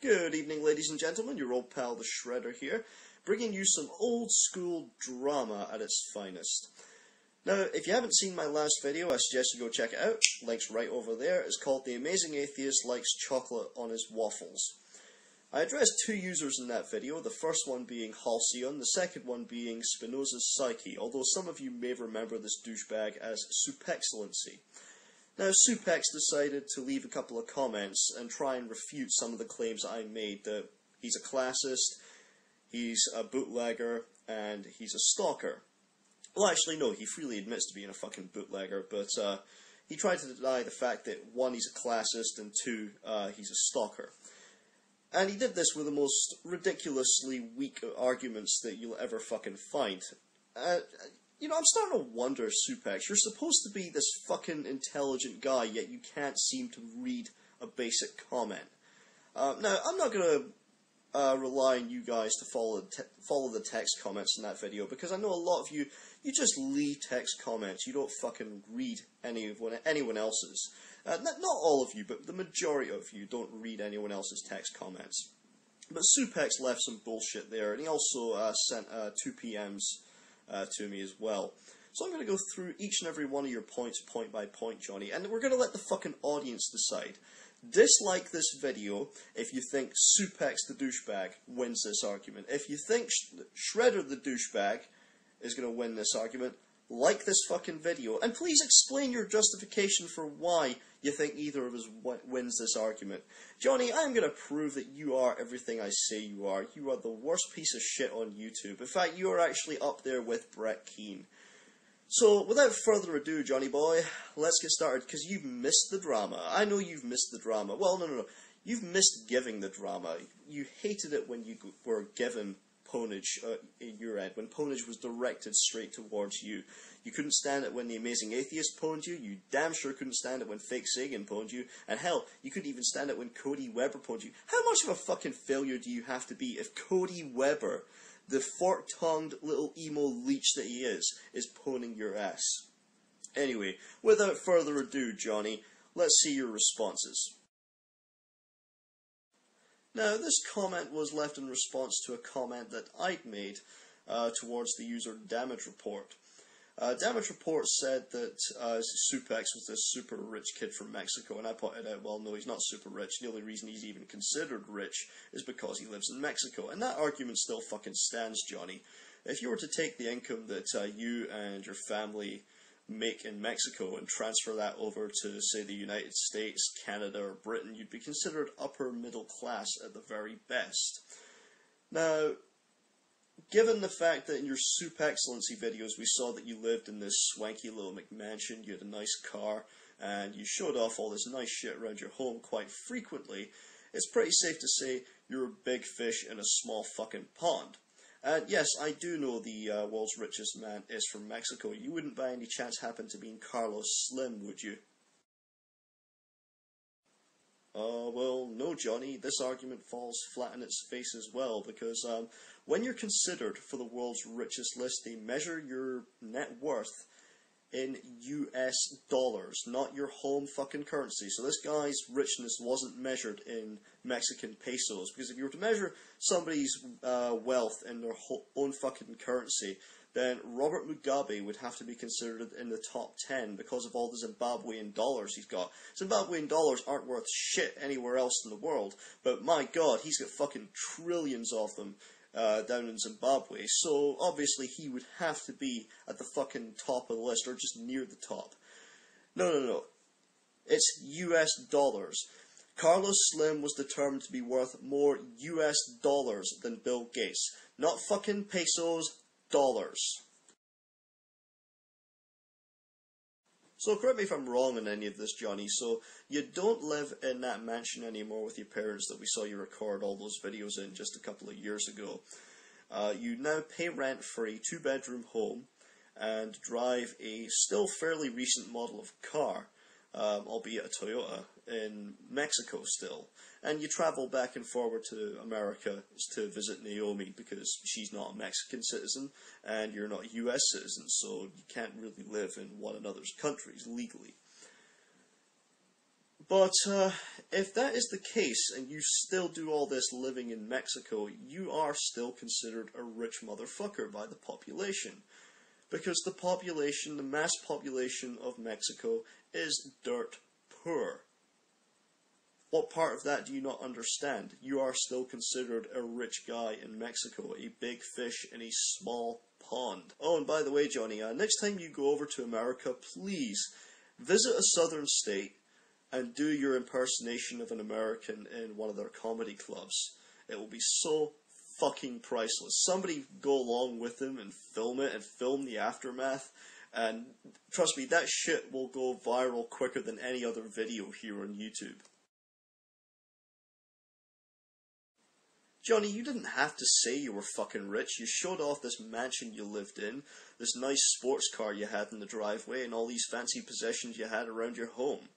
Good evening, ladies and gentlemen, your old pal the Shredder here, bringing you some old school drama at its finest. Now, if you haven't seen my last video, I suggest you go check it out. Link's right over there. It's called The Amazing Atheist Likes Chocolate on His Waffles. I addressed two users in that video, the first one being Halcyon, the second one being Spinoza's Psyche, although some of you may remember this douchebag as Supexcellency. Now, Stupex decided to leave a couple of comments and try and refute some of the claims I made, that he's a classist, he's a bootlegger, and he's a stalker. Well, actually, no, he freely admits to being a fucking bootlegger, but he tried to deny the fact that, one, he's a classist, and two, he's a stalker. And he did this with the most ridiculously weak arguments that you'll ever fucking find. You know, I'm starting to wonder, Stupex, you're supposed to be this fucking intelligent guy, yet you can't seem to read a basic comment. Now, I'm not going to rely on you guys to follow the text comments in that video, because I know a lot of you just leave text comments. You don't fucking read anyone else's. Not all of you, but the majority of you don't read anyone else's text comments. But Stupex left some bullshit there, and he also sent 2 PMs to me as well. So I'm going to go through each and every one of your points, point by point, Johnny, and we're going to let the fucking audience decide. Dislike this video if you think Stupex the douchebag wins this argument. If you think Shredder the douchebag is going to win this argument, like this fucking video, and please explain your justification for why you think either of us wins this argument. Johnny, I'm going to prove that you are everything I say you are. You are the worst piece of shit on YouTube. In fact, you are actually up there with Brett Keane. So, without further ado, Johnny boy, let's get started, because you've missed the drama. I know you've missed the drama. Well, no. You've missed giving the drama. You hated it when you were given ponage in your end, when ponage was directed straight towards you. You couldn't stand it when the Amazing Atheist pwned you. You damn sure couldn't stand it when Fake Sagan pwned you. And hell, you couldn't even stand it when Cody Weber pwned you. How much of a fucking failure do you have to be if Cody Weber, the fork-tongued little emo leech that he is pwning your ass? Anyway, without further ado, Johnny, let's see your responses. Now, this comment was left in response to a comment that I'd made towards the user Damage Report. Damage Report said that Stupex was this super rich kid from Mexico, and I pointed out, well, no, he's not super rich. The only reason he's even considered rich is because he lives in Mexico. And that argument still fucking stands, Johnny. If you were to take the income that you and your family make in Mexico and transfer that over to, say, the United States, Canada, or Britain, you'd be considered upper middle class at the very best. Now, given the fact that in your Supexcellency videos we saw that you lived in this swanky little McMansion, you had a nice car, and you showed off all this nice shit around your home quite frequently, it's pretty safe to say you're a big fish in a small fucking pond. And yes, I do know the world's richest man is from Mexico. You wouldn't by any chance happen to be Carlos Slim, would you? Well, no, Johnny, this argument falls flat on its face as well, because when you're considered for the world's richest list, they measure your net worth in US dollars, not your home fucking currency. So this guy's richness wasn't measured in Mexican pesos, because if you were to measure somebody's wealth in their own fucking currency, then Robert Mugabe would have to be considered in the top 10 because of all the Zimbabwean dollars he's got. Zimbabwean dollars aren't worth shit anywhere else in the world, but my god, he's got fucking trillions of them down in Zimbabwe, so obviously he would have to be at the fucking top of the list, or just near the top. No. It's US dollars. Carlos Slim was determined to be worth more US dollars than Bill Gates. Not fucking pesos, dollars. So correct me if I'm wrong on any of this, Johnny. So you don't live in that mansion anymore with your parents that we saw you record all those videos in just a couple of years ago. You now pay rent for a 2-bedroom home and drive a still fairly recent model of car, albeit a Toyota, in Mexico still. And you travel back and forward to America to visit Naomi because she's not a Mexican citizen and you're not a US citizen, so you can't really live in one another's countries legally. But if that is the case, and you still do all this living in Mexico, you are still considered a rich motherfucker by the population. Because the population, the mass population of Mexico, is dirt poor. What part of that do you not understand? You are still considered a rich guy in Mexico, a big fish in a small pond. Oh, and by the way, Johnny, next time you go over to America, please visit a southern state and do your impersonation of an American in one of their comedy clubs. It will be so fucking priceless. Somebody go along with them and film it and film the aftermath. And trust me, that shit will go viral quicker than any other video here on YouTube. Johnny, you didn't have to say you were fucking rich. You showed off this mansion you lived in, this nice sports car you had in the driveway, and all these fancy possessions you had around your home.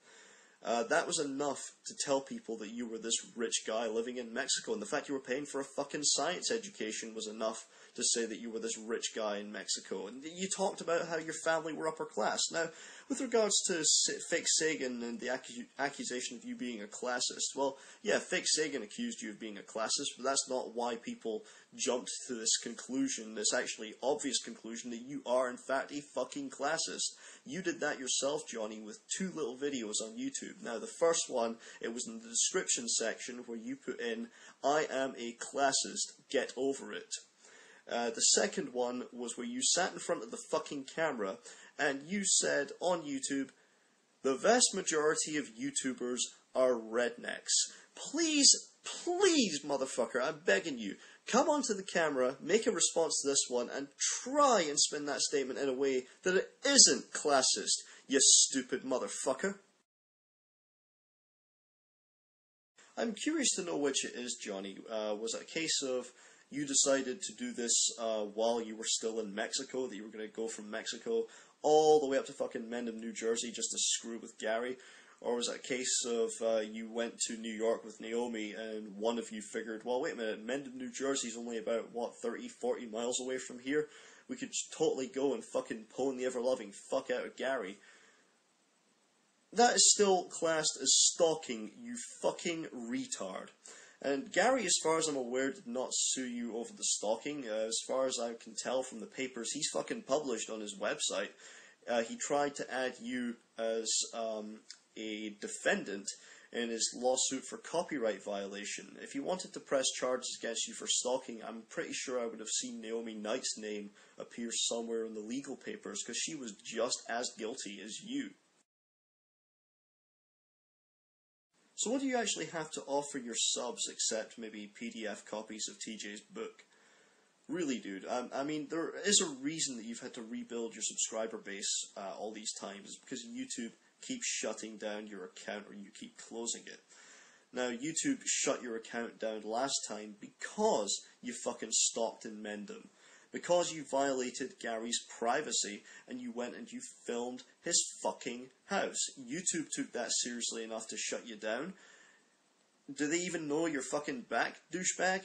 That was enough to tell people that you were this rich guy living in Mexico, and the fact you were paying for a fucking science education was enough to say that you were this rich guy in Mexico. And you talked about how your family were upper class. Now, with regards to Fake Sagan and the accusation of you being a classist, well, yeah, Fake Sagan accused you of being a classist, but that's not why people jumped to this conclusion, this actually obvious conclusion that you are in fact a fucking classist. You did that yourself, Johnny, with 2 little videos on YouTube. Now, the first one, it was in the description section where you put in, "I am a classist, get over it." The second one was where you sat in front of the fucking camera and you said on YouTube, "The vast majority of YouTubers are rednecks." Please, please, motherfucker, I'm begging you, come onto the camera, make a response to this one, and try and spin that statement in a way that it isn't classist, you stupid motherfucker. I'm curious to know which it is, Johnny. Was it a case of you decided to do this while you were still in Mexico, that you were going to go from Mexico all the way up to fucking Mendham, New Jersey, just to screw with Gary? Or was it a case of you went to New York with Naomi and one of you figured, well, wait a minute, Mendham, New Jersey's only about, what, 30, 40 miles away from here? We could totally go and fucking pwn the ever-loving fuck out of Gary. That is still classed as stalking, you fucking retard. And Gary, as far as I'm aware, did not sue you over the stalking. As far as I can tell from the papers he's fucking published on his website, he tried to add you as a defendant in his lawsuit for copyright violation. If he wanted to press charges against you for stalking, I'm pretty sure I would have seen Naomi Knight's name appear somewhere in the legal papers, because she was just as guilty as you. So what do you actually have to offer your subs except maybe PDF copies of TJ's book? Really, dude, I mean, there is a reason that you've had to rebuild your subscriber base all these times. It's because YouTube keeps shutting down your account, or you keep closing it. Now, YouTube shut your account down last time because you fucking stalked in Mendham. Because you violated Gary's privacy and you went and you filmed his fucking house. YouTube took that seriously enough to shut you down. Do they even know you're fucking back, douchebag?